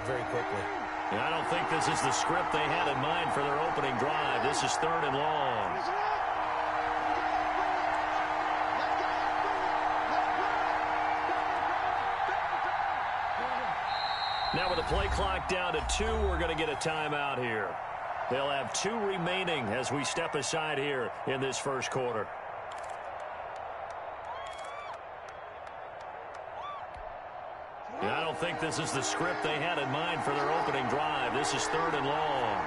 very quickly. And I don't think this is the script they had in mind for their opening drive. This is 3rd and long. Now with the play clock down to 2, we're going to get a timeout here. They'll have 2 remaining as we step aside here in this first quarter. And I don't think this is the script they had in mind for their opening drive. This is 3rd and long.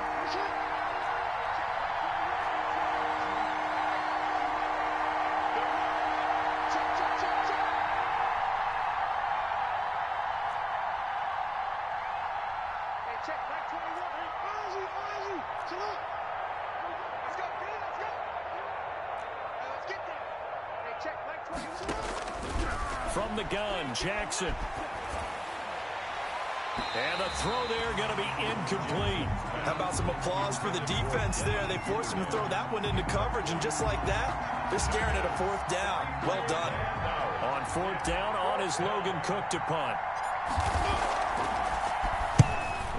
From the gun, Jackson. And the throw there going to be incomplete. How about some applause for the defense there? They forced him to throw that one into coverage, and just like that, they're staring at a 4th down. Well done. On 4th down, on is Logan Cook to punt.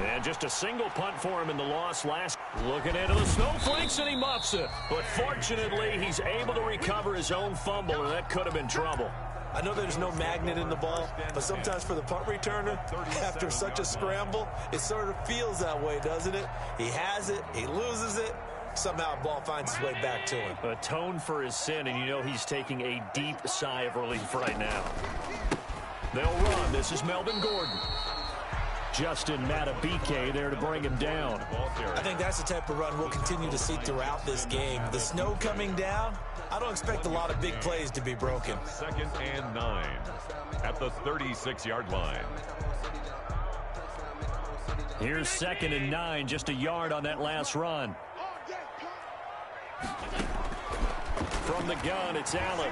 And just a single punt for him in the loss last. Looking into the snowflakes, and he muffs it. But fortunately, he's able to recover his own fumble, and that could have been trouble. I know there's no magnet in the ball, but sometimes for the punt returner, after such a scramble, it sort of feels that way, doesn't it? He has it, he loses it, somehow the ball finds its way back to him. Atone for his sin, and you know he's taking a deep sigh of relief right now. They'll run. This is Melvin Gordon. Justin Matabike there to bring him down. I think that's the type of run we'll continue to see throughout this game. The snow coming down, I don't expect a lot of big plays to be broken. 2nd and 9 at the 36-yard line. Here's 2nd and 9, just a yard on that last run. From the gun, it's Allen.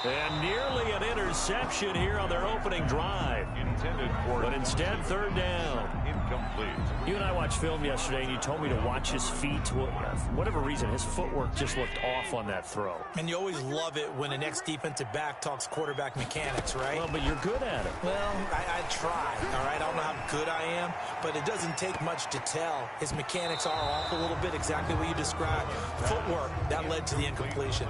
And nearly an interception here on their opening drive. Intended for, but instead, 3rd down. Incomplete. You and I watched film yesterday, and you told me to watch his feet. For whatever reason, his footwork just looked off on that throw. And you always love it when an ex-defensive back talks quarterback mechanics, right? Well, but you're good at it. Well, I try, all right? I don't know how good I am, but it doesn't take much to tell. His mechanics are off a little bit, exactly what you described. Footwork, that led to the incompletion.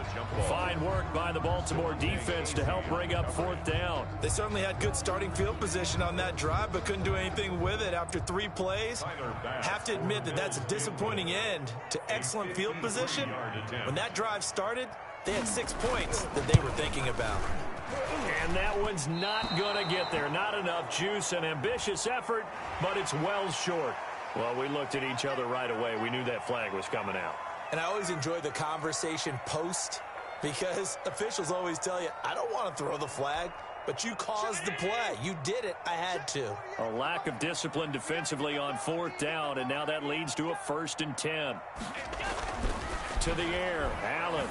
Fine work by the Baltimore defense to help bring up 4th down. They certainly had good starting field position on that drive, but couldn't do anything with it after 3 plays. Have to admit that that's a disappointing end to excellent field position. When that drive started, they had 6 points that they were thinking about. And that one's not going to get there. Not enough juice, an ambitious effort, but it's well short. Well, we looked at each other right away. We knew that flag was coming out. And I always enjoy the conversation post, because officials always tell you, I don't want to throw the flag, but you caused the play. You did it. I had to. A lack of discipline defensively on 4th down, and now that leads to a 1st and 10. To the air, Allen.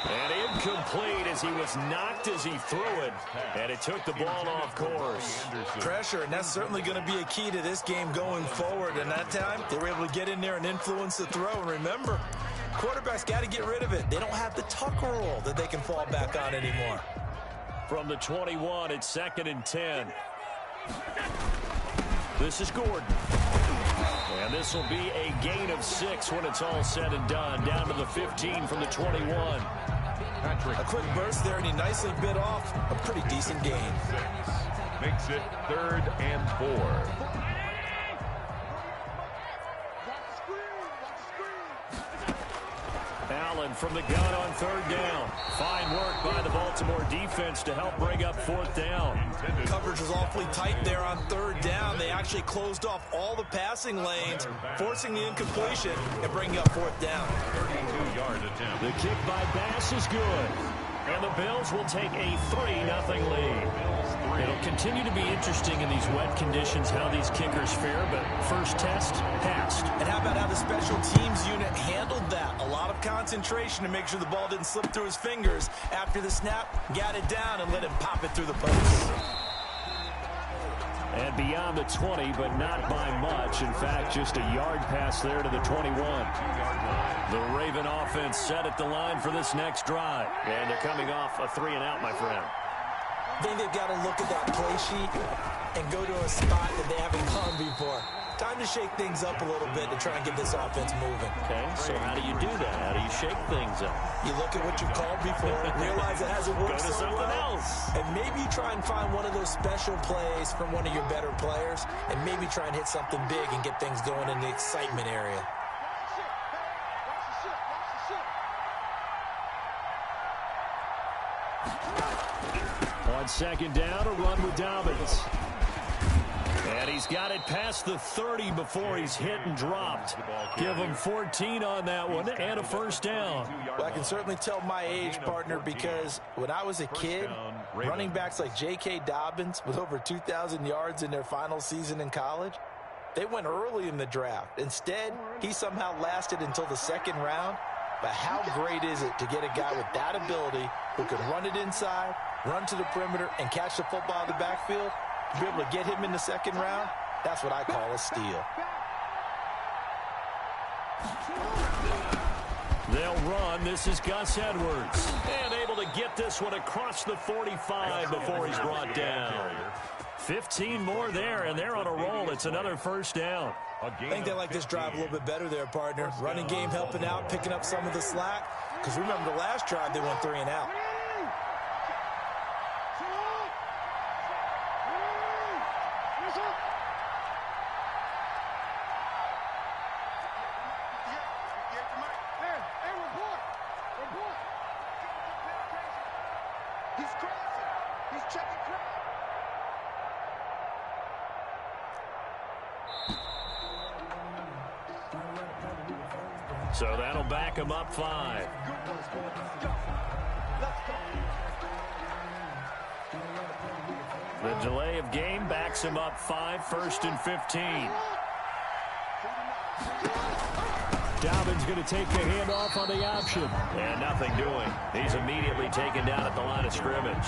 And incomplete as he was knocked as he threw it, and it took the ball off course. Pressure, and that's certainly going to be a key to this game going forward. And that time, they were able to get in there and influence the throw. And remember, quarterbacks got to get rid of it. They don't have the tucker roll that they can fall back on anymore. From the 21, it's 2nd and 10. This is Gordon. And this will be a gain of 6 when it's all said and done. Down to the 15 from the 21. A quick burst there, and he nicely bit off a pretty decent gain. Makes it 3rd and 4. Allen from the gun on 3rd down. Fine work by the Baltimore defense to help bring up 4th down. Coverage was awfully tight there on 3rd down. They actually closed off all the passing lanes, forcing the incompletion and bringing up 4th down. 32-yard attempt. The kick by Bass is good. And the Bills will take a 3-0 lead. It'll continue to be interesting in these wet conditions how these kickers fare, but first test, passed. And how about how the special teams unit handled that? A lot of concentration to make sure the ball didn't slip through his fingers. After the snap, got it down and let him pop it through the post. And beyond the 20, but not by much. In fact, just a yard pass there to the 21. The Raven offense set at the line for this next drive. And they're coming off a 3-and-out, my friend. I think they've got to look at that play sheet and go to a spot that they haven't gone before. Time to shake things up a little bit to try and get this offense moving. Okay, so how do you do that? How do you shake things up? You look at what you called before, realize it hasn't worked Go to so something well, else. and maybe you try and find one of those special plays from one of your better players, and maybe try and hit something big and get things going in the excitement area. On second down, a run with Dobbins. And he's got it past the 30 before he's hit and dropped. Give him 14 on that one and a first down. Well, I can certainly tell my age, partner, because when I was a kid, running backs like J.K. Dobbins with over 2,000 yards in their final season in college, they went early in the draft. Instead, he somehow lasted until the second round. But how great is it to get a guy with that ability who can run it inside, run to the perimeter, and catch the football in the backfield? To be able to get him in the second round, that's what I call a steal. They'll run. This is Gus Edwards. And able to get this one across the 45 before he's brought down. 15 more there, and they're on a roll. It's another first down. I think they like this drive a little bit better there, partner. Running game helping out, picking up some of the slack. Because remember, the last drive, they went 3 and out. So that'll back him up 5. The delay of game backs him up 5, 1st and 15. Dobbins going to take the handoff on the option. And nothing doing. He's immediately taken down at the line of scrimmage.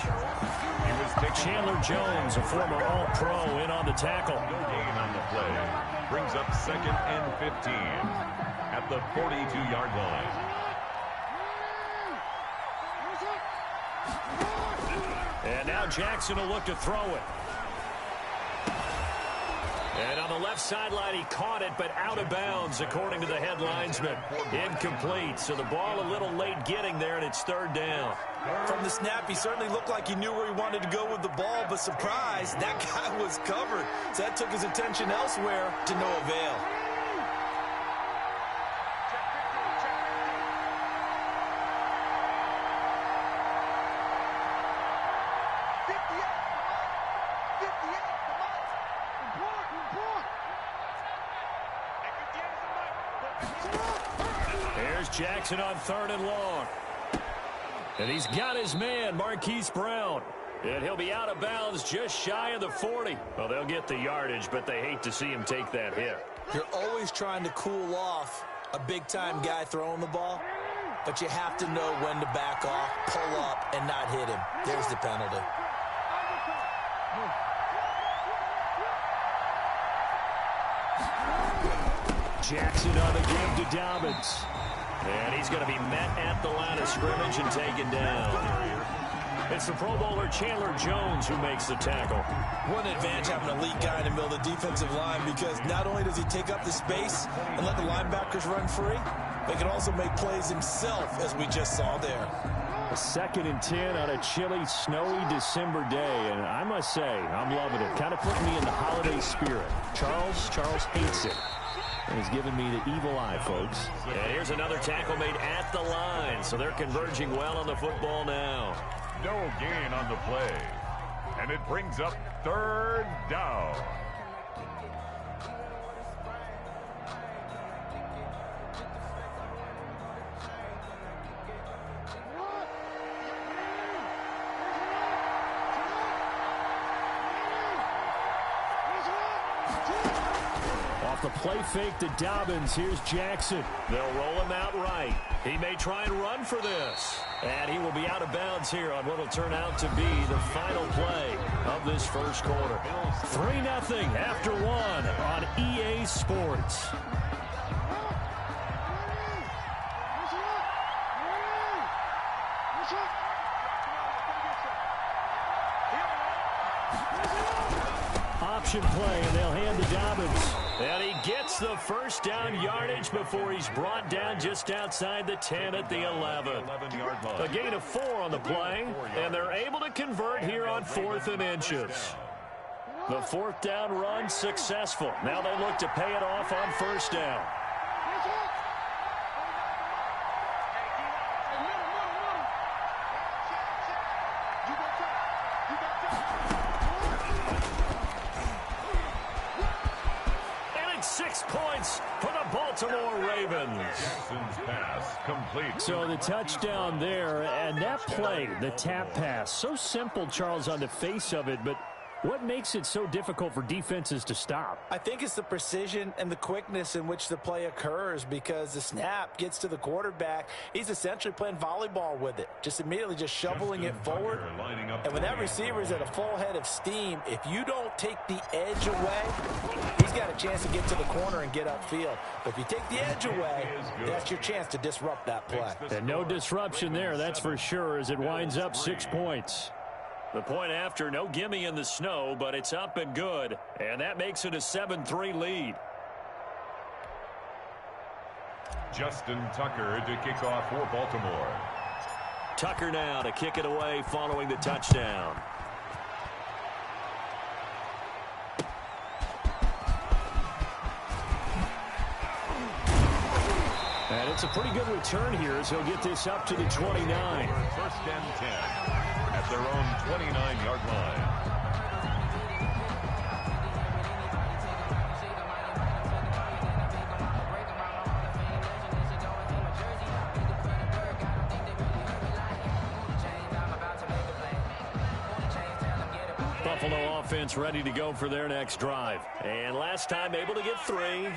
Chandler Jones, a former All-Pro, in on the tackle. No gain on the play. Brings up 2nd and 15 at the 42-yard line. And now Jackson will look to throw it. And on the left sideline, he caught it, but out of bounds, according to the head linesman. Incomplete, so the ball a little late getting there, and it's 3rd down. From the snap, he certainly looked like he knew where he wanted to go with the ball, but surprise, that guy was covered. So that took his attention elsewhere to no avail. Here's Jackson on 3rd and long. And he's got his man, Marquise Brown. And he'll be out of bounds just shy of the 40. Well, they'll get the yardage, but they hate to see him take that hit. You're always trying to cool off a big-time guy throwing the ball, but you have to know when to back off, pull up, and not hit him. There's the penalty. Jackson on the give to Dobbins. And he's going to be met at the line of scrimmage and taken down. It's the Pro Bowler Chandler Jones who makes the tackle. What an advantage having an elite guy in the middle of the defensive line, because not only does he take up the space and let the linebackers run free, but he can also make plays himself, as we just saw there. A 2nd and 10 on a chilly, snowy December day, and I must say, I'm loving it. Kind of putting me in the holiday spirit. Charles hates it. And he's giving me the evil eye, folks. And here's another tackle made at the line, so they're converging well on the football now. No gain on the play. And it brings up 3rd down. Off the play fake to Dobbins, here's Jackson. They'll roll him out right. He may try and run for this. And he will be out of bounds here on what will turn out to be the final play of this first quarter. 3-0 after 1 on EA Sports. option play, and they'll hand to Dobbins. And he gets the first down yardage before he's brought down just outside the 10 at the 11. A gain of 4 on the play, and they're able to convert here on 4th and inches. The 4th down run successful. Now they look to pay it off on 1st down. And it's 6 points for the Baltimore Ravens. Pass complete. So the touchdown there, and that play, the tap pass, so simple, Charles, on the face of it, but what makes it so difficult for defenses to stop? I think it's the precision and the quickness in which the play occurs, because the snap gets to the quarterback. He's essentially playing volleyball with it, just immediately just shoveling it forward. And when that receiver's at a full head of steam, if you don't take the edge away, he's got a chance to get to the corner and get upfield. But if you take the edge away, that's your chance to disrupt that play. And no disruption there, that's for sure, as it winds up 6 points. The point after, no gimme in the snow, but it's up and good. And that makes it a 7-3 lead. Justin Tucker to kick off for Baltimore. Tucker now to kick it away following the touchdown. And it's a pretty good return here as he'll get this up to the 29. 1st and 10. At their own 29-yard line. Buffalo offense ready to go for their next drive. And last time able to get 3.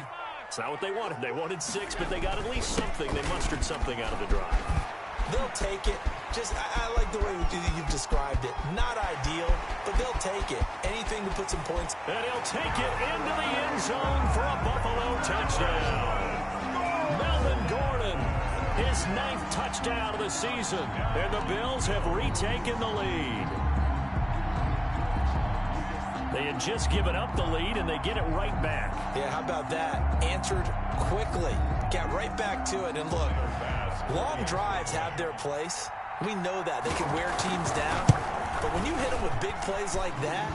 It's not what they wanted. They wanted 6, but they got at least something. They mustered something out of the drive. They'll take it. Just, I like the way you've described it. Not ideal, but they'll take it. Anything to put some points. And he'll take it into the end zone for a Buffalo touchdown. Melvin Gordon, his 9th touchdown of the season. And the Bills have retaken the lead. They had just given up the lead, and they get it right back. Yeah, how about that? Answered quickly. Got right back to it. And look, long drives have their place. We know that. They can wear teams down. But when you hit them with big plays like that,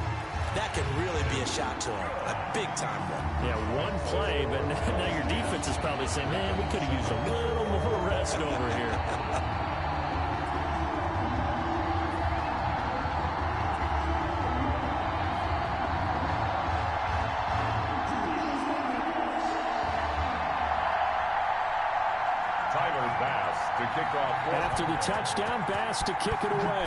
that can really be a shot to them. A big-time one. Yeah, one play, but now your defense is probably saying, man, we could have used a little more rest over here. Kick off. After the touchdown, Bass to kick it away.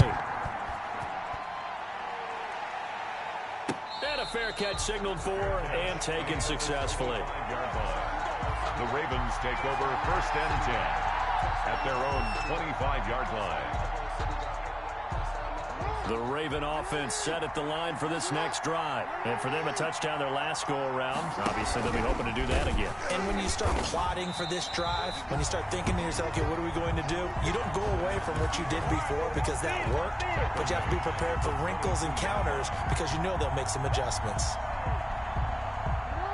And a fair catch signaled for and taken successfully. The Ravens take over 1st and 10 at their own 25-yard line. The Raven offense set at the line for this next drive. And for them, a touchdown their last go-around. Obviously, they'll be hoping to do that again. And when you start plotting for this drive, when you start thinking to yourself, okay, what are we going to do? You don't go away from what you did before because that worked, but you have to be prepared for wrinkles and counters because you know they'll make some adjustments.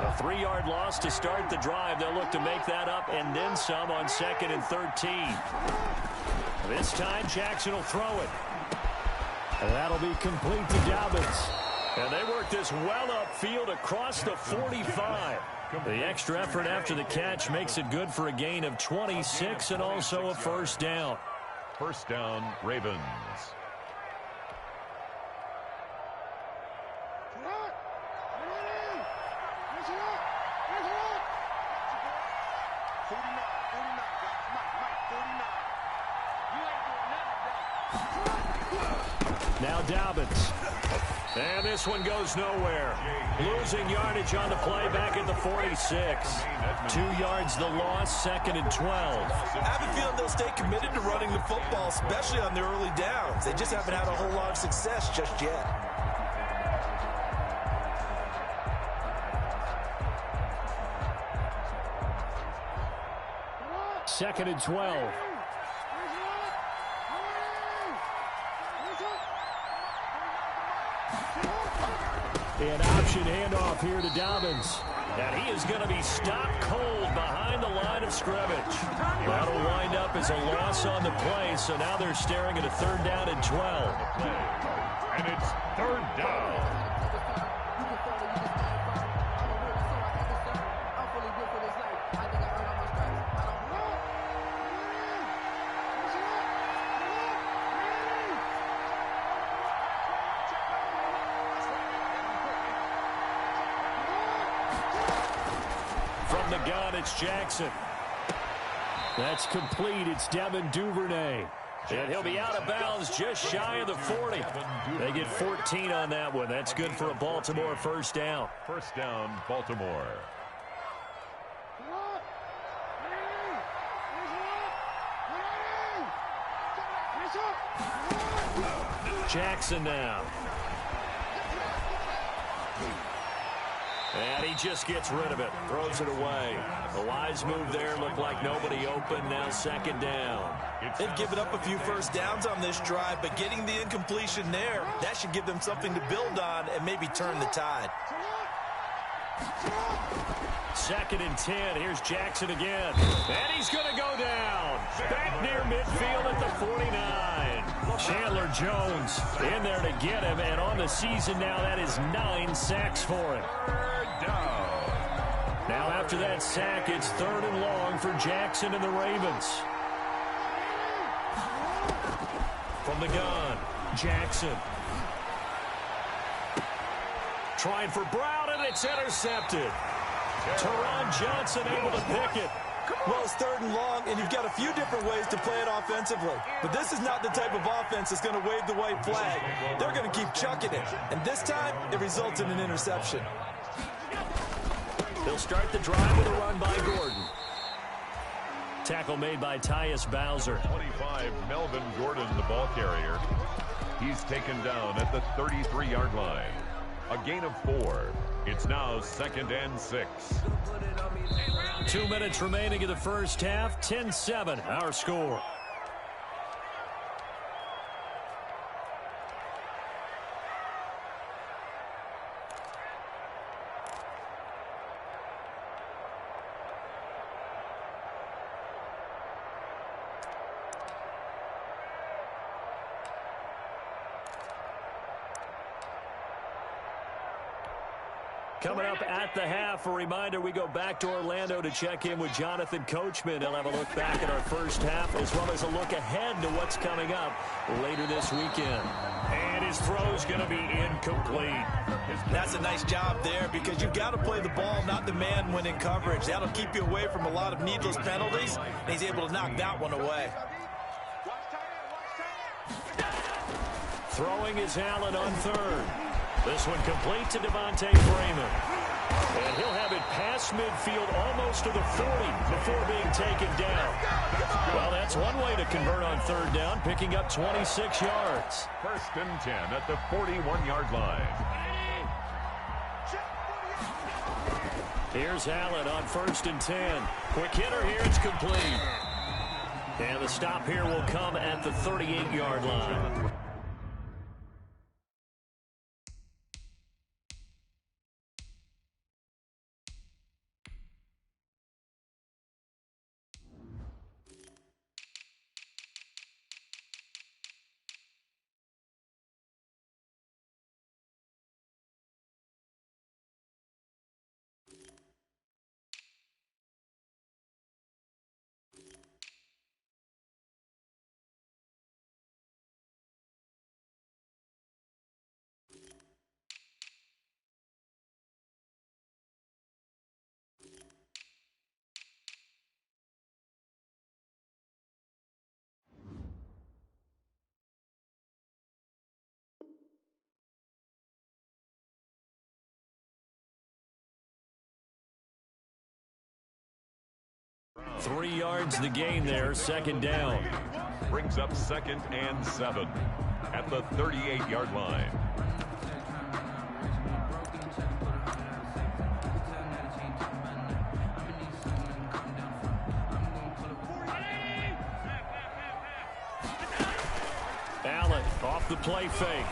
A 3-yard loss to start the drive. They'll look to make that up and then some on 2nd and 13. This time, Jackson will throw it. And that'll be complete to Dobbins. And they work this well upfield across the 45. The extra effort after the catch makes it good for a gain of 26 and also a 1st down. 1st down, Ravens. Now Dobbins. And this one goes nowhere. Losing yardage on the play back at the 46. 2 yards the loss, 2nd and 12. I have a feeling they'll stay committed to running the football, especially on the early downs. They just haven't had a whole lot of success just yet. Second and 12. An option handoff here to Dobbins. And he is going to be stopped cold behind the line of scrimmage. That'll wind up as a loss on the play, so now they're staring at a 3rd down and 12. And it's 3rd down. From the gun, it's Jackson. That's complete. It's Devin Duvernay. And he'll be out of bounds just shy of the 40. They get 14 on that one. That's good for a Baltimore 1st down. 1st down, Baltimore. Jackson now. And he just gets rid of it. Throws it away. A wise move there. Looked like nobody open. Now 2nd down. They've given up a few 1st downs on this drive, but getting the incompletion there, that should give them something to build on and maybe turn the tide. 2nd and 10. Here's Jackson again. And he's going to go down. Back near midfield at the 49. Chandler Jones in there to get him. And on the season now, that is 9 sacks for him. Now after that sack, it's 3rd and long for Jackson and the Ravens. From the gun, Jackson. Trying for Brown, and it's intercepted. Teron Johnson able to pick it. Well, it's 3rd and long, and you've got a few different ways to play it offensively. But this is not the type of offense that's going to wave the white flag. They're going to keep chucking it. And this time, it results in an interception. They'll start the drive with a run by Gordon. Tackle made by Tyus Bowser. 25, Melvin Gordon, the ball carrier. He's taken down at the 33-yard line. A gain of 4. It's now 2nd and 6. 2 minutes remaining in the 1st half. 10-7, our score. Coming up at the half, a reminder, we go back to Orlando to check in with Jonathan Coachman. He'll have a look back at our 1st half as well as a look ahead to what's coming up later this weekend. And his throw's going to be incomplete. That's a nice job there because you've got to play the ball, not the man when in coverage. That'll keep you away from a lot of needless penalties, and he's able to knock that one away. Throwing is Allen on 3rd. This one complete to Devontae Freeman. And he'll have it past midfield almost to the 40 before being taken down. Well, that's one way to convert on 3rd down, picking up 26 yards. 1st and 10 at the 41-yard line. Here's Allen on 1st and 10. Quick hitter here, it's complete. And the stop here will come at the 38-yard line. Three yards the gain there, 2nd down. Brings up 2nd and 7 at the 38-yard line. Allen off the play fake.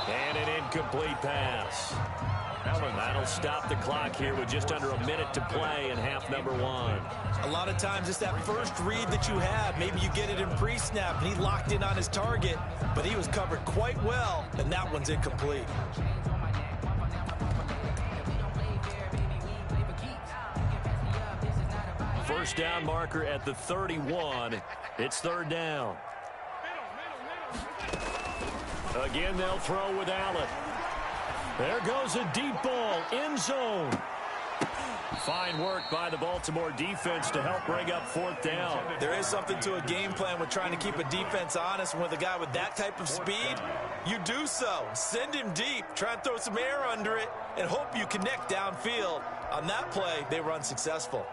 And an incomplete pass. That'll stop the clock here with just under a minute to play in half number one. A lot of times it's that first read that you have. Maybe you get it in pre-snap, and he locked in on his target, but he was covered quite well, and that one's incomplete. First down marker at the 31. It's third down. Again, they'll throw with Allen. There goes a deep ball, end zone. Fine work by the Baltimore defense to help bring up fourth down. There is something to a game plan with trying to keep a defense honest. And with a guy with that type of speed, you do so. Send him deep, try and throw some air under it, and hope you connect downfield. On that play, they were unsuccessful.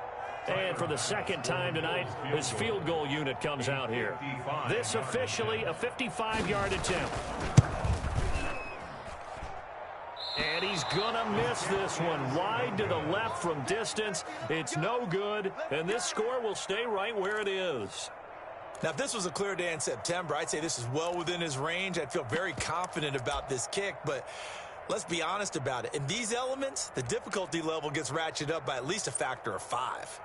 And for the second time tonight, his field goal unit comes out here. This officially a 55-yard attempt. And he's going to miss this one. Wide to the left from distance. It's no good, and this score will stay right where it is. Now, if this was a clear day in September, I'd say this is well within his range. I'd feel very confident about this kick, but let's be honest about it. In these elements, the difficulty level gets ratcheted up by at least a factor of 5.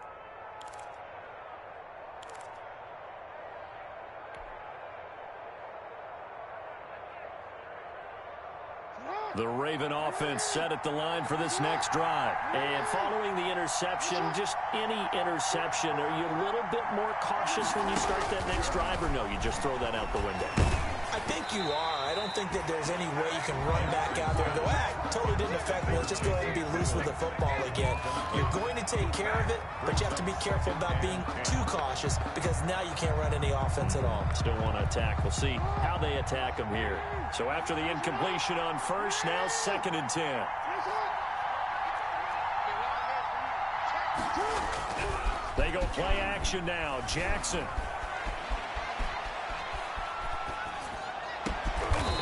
The Raven offense set at the line for this next drive. And following the interception, just any interception, are you a little bit more cautious when you start that next drive, or no, you just throw that out the window? I think you are. I don't think that there's any way you can run back out there and go, totally didn't affect me. Let's just go ahead and be loose with the football again. You're going to take care of it, but you have to be careful about being too cautious because now you can't run any offense at all. Still want to attack. We'll see how they attack them here. So after the incompletion on first, now 2nd and 10. They go play action now. Jackson.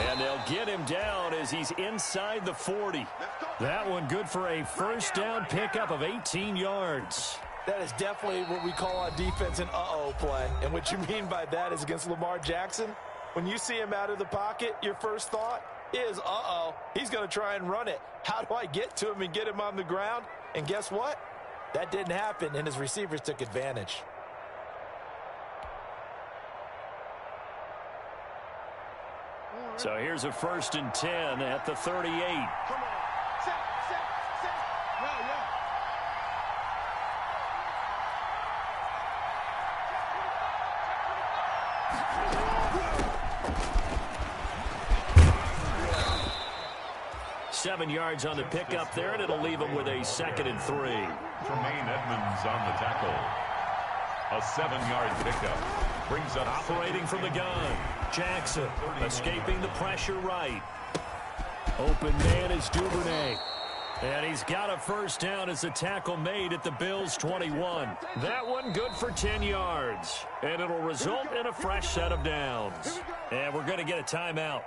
And they'll get him down as he's inside the 40. That one good for a first down pickup of 18 yards. That is definitely what we call on defense an uh-oh play. And what you mean by that is against Lamar Jackson, when you see him out of the pocket, your first thought is, uh-oh, he's going to try and run it. How do I get to him and get him on the ground? And guess what? That didn't happen, and his receivers took advantage. So here's a 1st and 10 at the 38. Come on. Set. Yeah. 7 yards on the pickup there, and it'll leave him with a 2nd and 3. Tremaine Edmonds on the tackle. A 7-yard pickup. Brings up operating from the gun. Jackson escaping the pressure right. Open man is Duvernay. And he's got a first down as the tackle made at the Bills' 21. That one good for 10 yards. And it'll result in a fresh set of downs. And we're going to get a timeout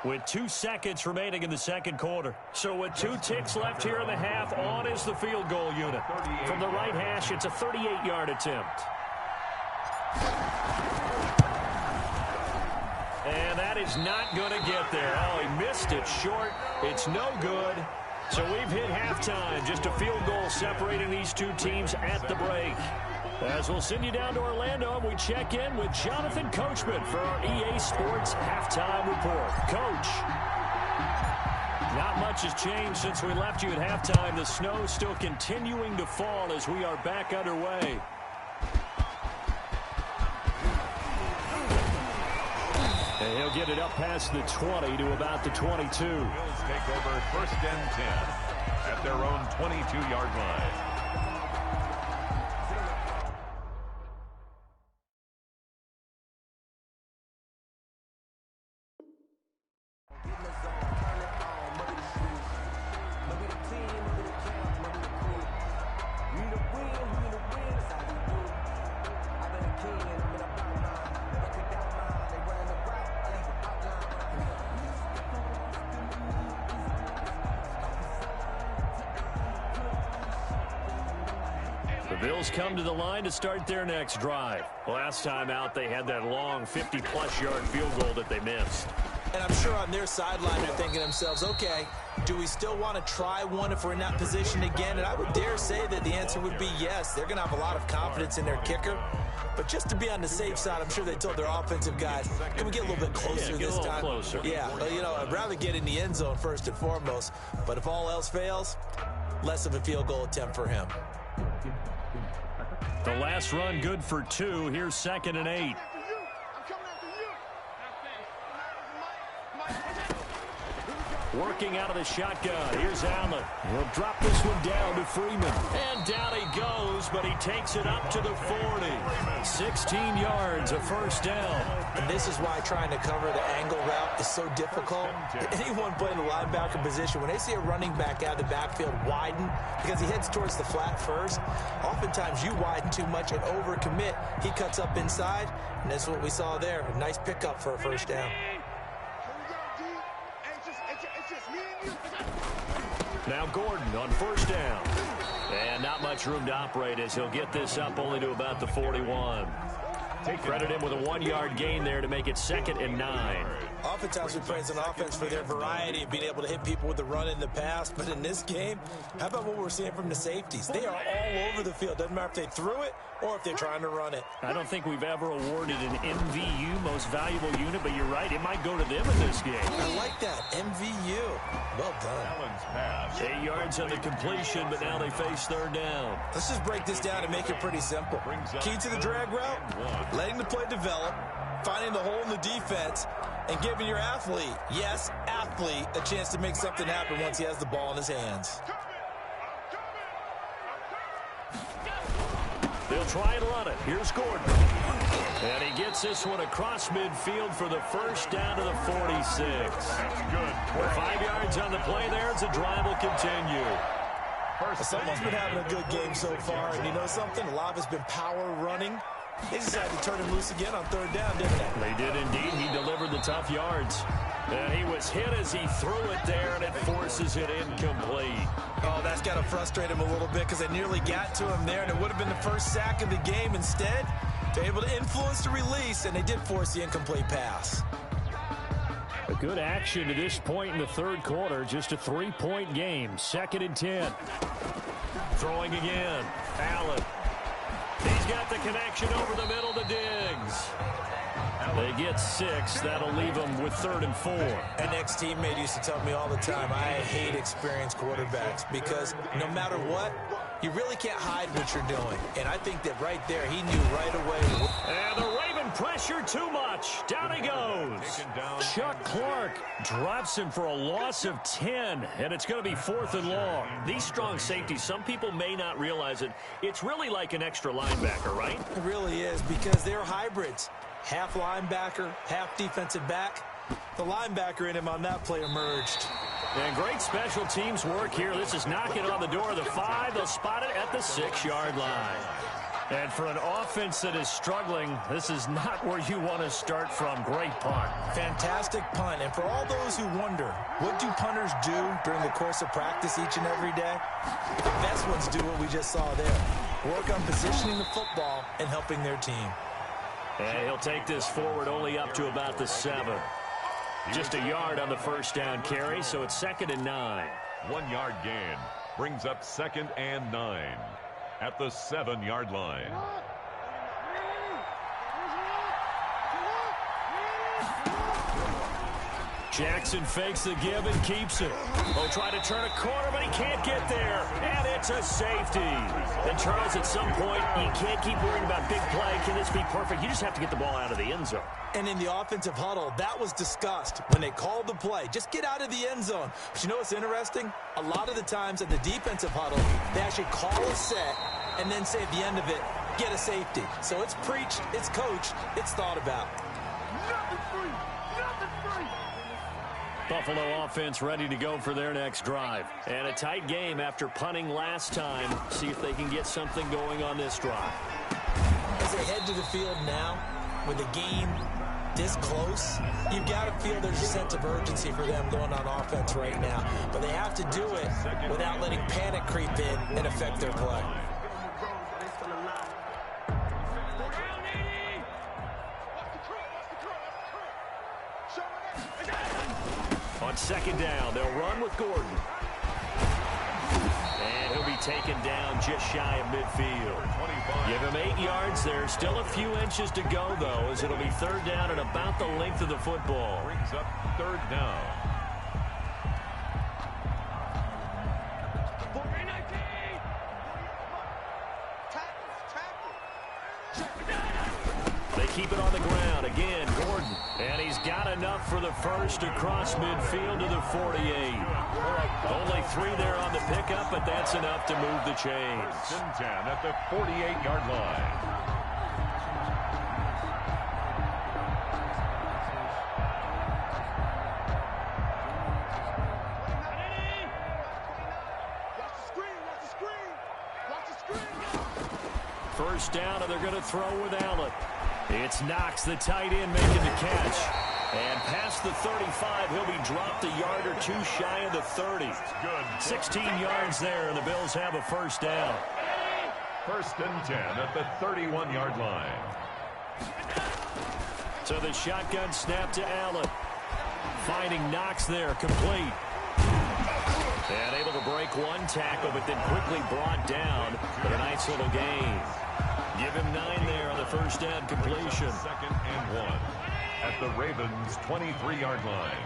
with 2 seconds remaining in the second quarter. So with 2 ticks left here in the half, on is the field goal unit. From the right hash, it's a 38-yard attempt. And that is not going to get there. Oh, he missed it short. It's no good. So we've hit halftime. Just a field goal separating these two teams at the break. As we'll send you down to Orlando, and we check in with Jonathan Coachman for our EA Sports Halftime Report. Coach, not much has changed since we left you at halftime. The snow still continuing to fall as we are back underway. And he'll get it up past the 20 to about the 22. Bills take over 1st and 10 at their own 22-yard line. Bills come to the line to start their next drive. Last time out, they had that long 50-plus yard field goal that they missed. And I'm sure on their sideline they're thinking to themselves, okay, do we still want to try one if we're in that position again? And I would dare say that the answer would be yes. They're going to have a lot of confidence in their kicker. But just to be on the safe side, I'm sure they told their offensive guys, can we get a little bit closer this time? Closer. Yeah, well, you know, I'd rather get in the end zone first and foremost. But if all else fails, less of a field goal attempt for him. The last run good for 2. Here's 2nd and 8. Working out of the shotgun. Here's Allen. He'll drop this one down to Freeman. And down he goes, but he takes it up to the 40. 16 yards, a first down. And this is why trying to cover the angle route is so difficult. Anyone playing the linebacker position, when they see a running back out of the backfield widen, because he heads towards the flat first, oftentimes you widen too much and overcommit. He cuts up inside, and that's what we saw there. A nice pickup for a first down. Now Gordon on first down. And not much room to operate as he'll get this up only to about the 41. Credit him with a 1-yard gain there to make it 2nd and 9. Oftentimes we praise an offense for their variety of being able to hit people with the run in the pass. But in this game, how about what we're seeing from the safeties? They are all over the field. Doesn't matter if they threw it or if they're trying to run it. I don't think we've ever awarded an MVU, most valuable unit, but you're right, it might go to them in this game. I like that, MVU. Well done. Allen's pass. 8 yards on the completion, but now they face 3rd down. Let's just break this down and make it pretty simple. Key to the drag route, letting the play develop, finding the hole in the defense, and giving your athlete, yes, athlete, a chance to make something happen once he has the ball in his hands. They'll try and run it. Here's Gordon. And he gets this one across midfield for the first down to the 46. That's good. With 5 yards on the play there, the drive will continue. Someone's been having a good game so far, and you know something? A lot of it's been power running. They decided to turn him loose again on 3rd down, didn't they? They did indeed. He delivered the tough yards. And he was hit as he threw it there, and it forces it incomplete. Oh, that's got to frustrate him a little bit because they nearly got to him there, and it would have been the first sack of the game. Instead, they're able to influence the release, and they did force the incomplete pass. A good action to this point in the 3rd quarter. Just a 3-point game. 2nd and 10. Throwing again. Allen. He's got the connection over the middle to Diggs. They get 6. That'll leave them with 3rd and 4. An ex-teammate used to tell me all the time, I hate experienced quarterbacks because no matter what, you really can't hide what you're doing. And I think that right there, he knew right away. And the Raven pressure too much. Down he goes. Chuck Clark drops him for a loss of 10, and it's going to be 4th and long. These strong safeties, some people may not realize it. It's really like an extra linebacker, right? It really is because they're hybrids. Half linebacker, half defensive back. The linebacker in him on that play emerged. And great special teams work here. This is knocking on the door of the 5. They'll spot it at the 6-yard line. And for an offense that is struggling, this is not where you want to start from. Great punt. Fantastic punt. And for all those who wonder, what do punters do during the course of practice each and every day? The best ones do what we just saw there. Work on positioning the football and helping their team. And he'll take this forward only up to about the 7. Just a yard on the first down carry, so it's 2nd and 9. 1-yard gain brings up 2nd and 9 at the 7-yard line. Jackson fakes the give and keeps it. He'll try to turn a corner, but he can't get there. And it's a safety. And Charles, at some point, you can't keep worrying about big play. Can this be perfect? You just have to get the ball out of the end zone. And in the offensive huddle, that was discussed when they called the play. Just get out of the end zone. But you know what's interesting? A lot of the times in the defensive huddle, they actually call a set and then say at the end of it, get a safety. So it's preached, it's coached, it's thought about. Buffalo offense ready to go for their next drive. And a tight game after punting last time. See if they can get something going on this drive. As they head to the field now, with the game this close, you've got to feel there's a sense of urgency for them going on offense right now. But they have to do it without letting panic creep in and affect their play. On second down, they'll run with Gordon. And he'll be taken down just shy of midfield. Give him 8 yards there. Still a few inches to go, though, as it'll be third down and about the length of the football. Brings up third down. They keep it on the ground. Again, Gordon. And he's got enough for the first across midfield to the 48. Only 3 there on the pickup, but that's enough to move the chains. First and 10 at the 48-yard line. First down, and they're going to throw with Allen. It's Knox, the tight end, making the catch. And past the 35, he'll be dropped a yard or 2 shy of the 30. Good. 16 yards there, and the Bills have a first down. First and 10 at the 31-yard line. So the shotgun snap to Allen. Finding Knox there, complete. And able to break 1 tackle, but then quickly brought down for a nice little gain. Give him 9 there on the first down completion. Second and 1 at the Ravens' 23-yard line.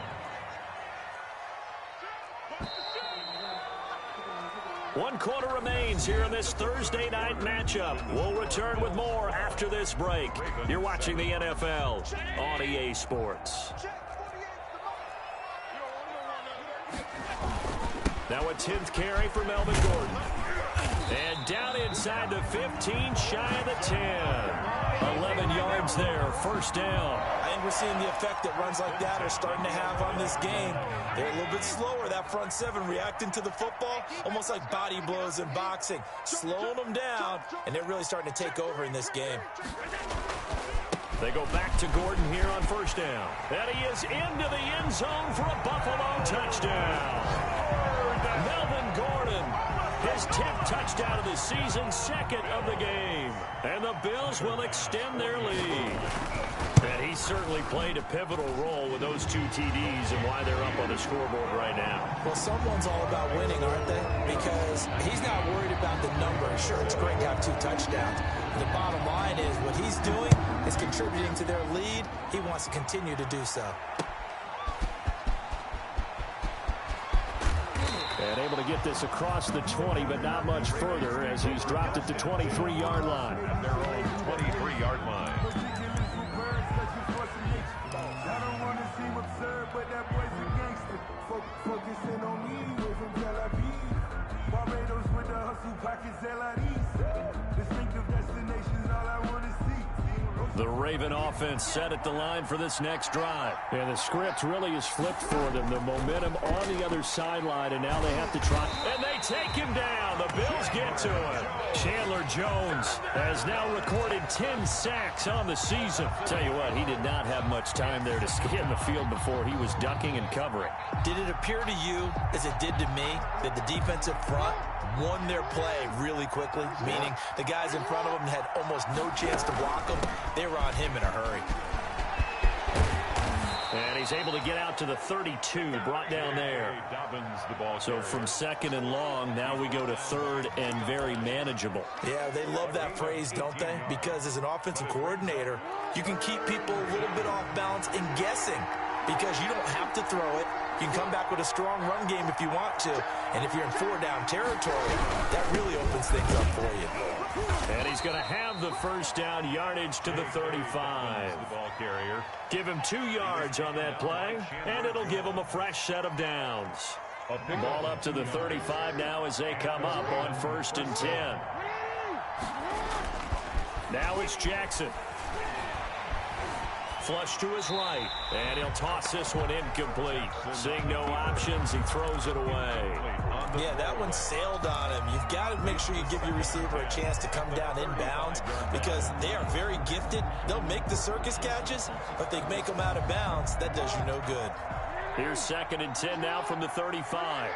One quarter remains here in this Thursday night matchup. We'll return with more after this break. You're watching the NFL on EA Sports. Now a 10th carry for Melvin Gordon. And down inside the 15, shy of the 10. 11 yards there, first down. I think we're seeing the effect that runs like that are starting to have on this game. They're a little bit slower, that front 7, reacting to the football, almost like body blows in boxing, slowing them down, and they're really starting to take over in this game. They go back to Gordon here on first down. And he is into the end zone for a Buffalo touchdown. Melvin Gordon, his 10th touchdown of the season, 2nd of the game. And the Bills will extend their lead. And he certainly played a pivotal role with those 2 TDs and why they're up on the scoreboard right now. Well, someone's all about winning, aren't they? Because he's not worried about the number. Sure, it's great to have 2 touchdowns. The bottom line is what he's doing is contributing to their lead. He wants to continue to do so. And able to get this across the 20, but not much further as he's dropped at the 23-yard line. At their own 23-yard line. The Raven offense set at the line for this next drive. And the script really is flipped for them. The momentum on the other sideline, and now they have to try. And they take him down. The Bills get to him. Chandler Jones has now recorded 10 sacks on the season. Tell you what, he did not have much time there to scan the field before he was ducking and covering. Did it appear to you, as it did to me, that the defensive front won their play really quickly, meaning the guys in front of them had almost no chance to block them? They were on him in a hurry. And he's able to get out to the 32, brought down there. So from 2nd and long, now we go to 3rd and very manageable. Yeah, they love that phrase, don't they? Because as an offensive coordinator, you can keep people a little bit off balance and guessing because you don't have to throw it. You can come back with a strong run game if you want to. And if you're in 4-down territory, that really opens things up for you. And he's going to have the first down, yardage to the 35. The ball carrier. Give him 2 yards on that play, and it'll give him a fresh set of downs. Ball up to the 35 now as they come up on 1st and 10. Now it's Jackson. Flush to his right, and he'll toss this one incomplete. Seeing no options, he throws it away. Yeah, that one sailed on him. You've got to make sure you give your receiver a chance to come down inbounds because they are very gifted. They'll make the circus catches, but they make them out of bounds. That does you no good. Here's 2nd and 10 now from the 35.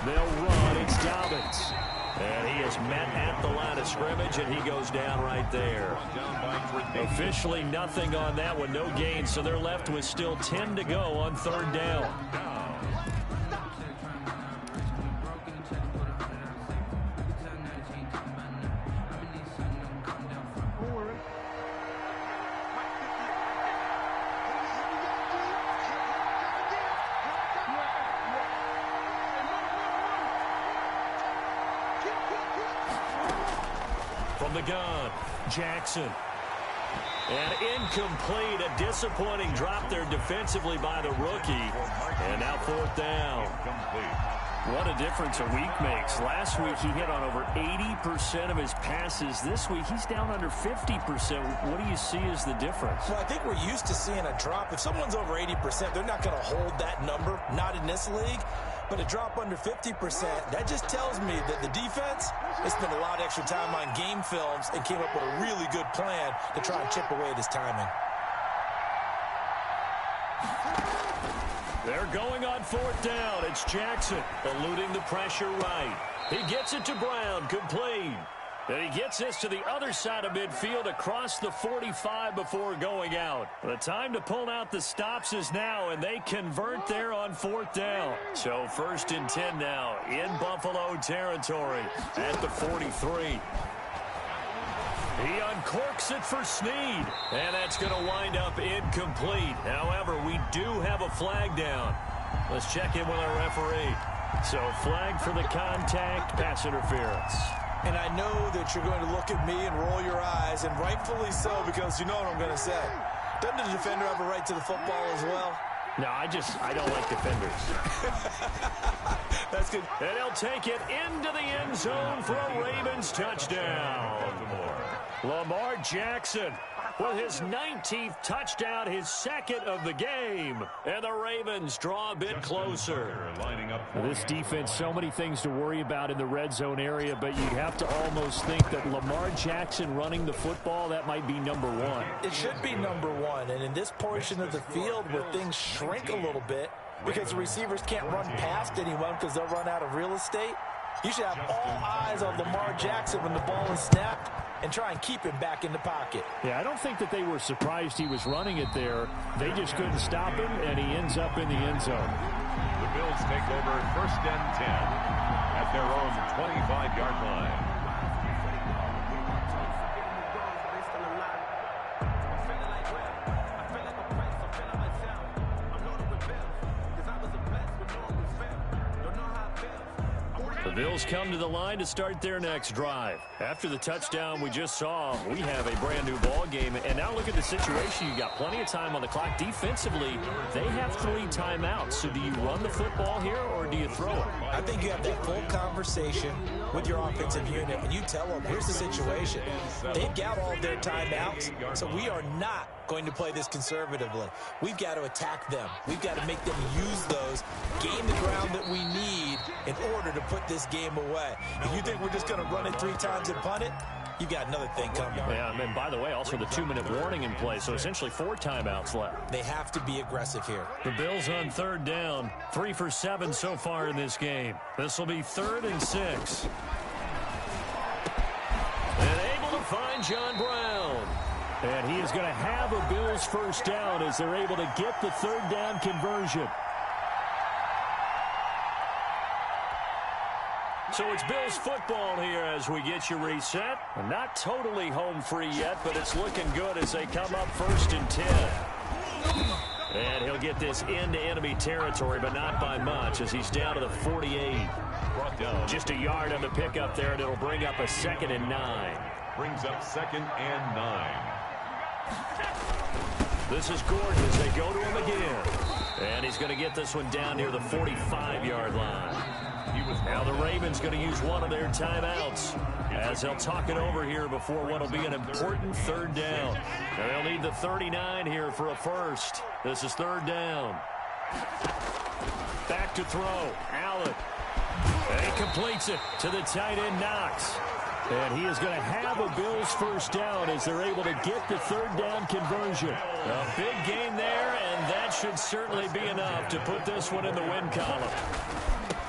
They'll run. It's Dobbins. And he is met at the line of scrimmage, and he goes down right there. Officially nothing on that one, no gain, so they're left with still 10 to go on third down. From the gun, Jackson. And incomplete, a disappointing drop there defensively by the rookie. And now fourth down. What a difference a week makes. Last week he hit on over 80% of his passes. This week he's down under 50%. What do you see as the difference? Well, I think we're used to seeing a drop. If someone's over 80%, they're not going to hold that number, not in this league. But a drop under 50%, that just tells me that the defense has spent a lot of extra time on game films and came up with a really good plan to try and chip away at his timing. They're going on fourth down. It's Jackson eluding the pressure right. He gets it to Brown, complete. And he gets this to the other side of midfield across the 45 before going out. The time to pull out the stops is now, and they convert there on fourth down. So first and 10 now in Buffalo territory at the 43. He uncorks it for Snead, and that's going to wind up incomplete. However, we do have a flag down. Let's check in with our referee. So flag for the contact, pass interference. And I know that you're going to look at me and roll your eyes, and rightfully so, because you know what I'm going to say. Doesn't the defender have a right to the football as well? No, I don't like defenders. That's good. And he'll take it into the end zone for a Ravens touchdown. Lamar Jackson with his 19th touchdown, his second of the game. And the Ravens draw a bit closer. This defense, so many things to worry about in the red zone area, but you have to almost think that Lamar Jackson running the football, that might be number one. It should be number one. And in this portion of the field where things shrink a little bit because the receivers can't run past anyone because they'll run out of real estate, you should have all eyes on Lamar Jackson when the ball is snapped and try and keep him back in the pocket. Yeah, I don't think that they were surprised he was running it there. They just couldn't stop him, and he ends up in the end zone. The Bills take over first and 10 at their own 25-yard line. The Bills come to the line to start their next drive. After the touchdown we just saw, we have a brand new ball game. And now look at the situation. You got plenty of time on the clock. Defensively, they have 3 timeouts. So do you run the football here or do you throw it? I think you have that full conversation with your offensive unit, and you tell them, here's the situation. They've got all of their timeouts, so we are not going to play this conservatively. We've got to attack them. We've got to make them use those, gain the ground that we need in order to put this game away. If you think we're just going to run it 3 times and punt it, you've got another thing coming. Yeah, and by the way, also the 2-minute warning in play, so essentially 4 timeouts left. They have to be aggressive here. The Bills on third down, 3 for 7 so far in this game. This will be 3rd and 6. And able to find John Brown. And he is going to have a Bills first down as they're able to get the 3rd down conversion. So it's Bills football here as we get you reset. Not totally home free yet, but it's looking good as they come up 1st and 10. And he'll get this into enemy territory, but not by much as he's down to the 48. Just a yard on the pickup there, and it'll bring up a 2nd and 9. Brings up 2nd and 9. This is Gordon as they go to him again. And he's going to get this one down near the 45-yard line. Now the Ravens going to use one of their timeouts as they'll talk it over here before what will be an important 3rd down. And they'll need the 39 here for a first. This is 3rd down. Back to throw. Allen. And he completes it to the tight end, Knox. And he is going to have a Bills first down as they're able to get the 3rd down conversion. A big gain there, and that should certainly be enough to put this one in the win column.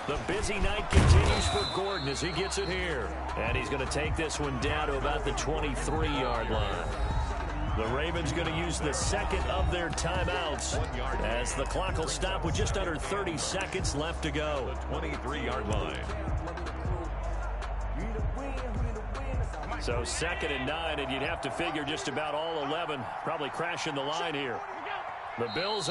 The busy night continues for Gordon as he gets it here. And he's going to take this one down to about the 23-yard line. The Ravens going to use the second of their timeouts as the clock will stop with just under 30 seconds left to go. The 23-yard line. So 2nd and 9, and you'd have to figure just about all 11 probably crashing the line here. The Bills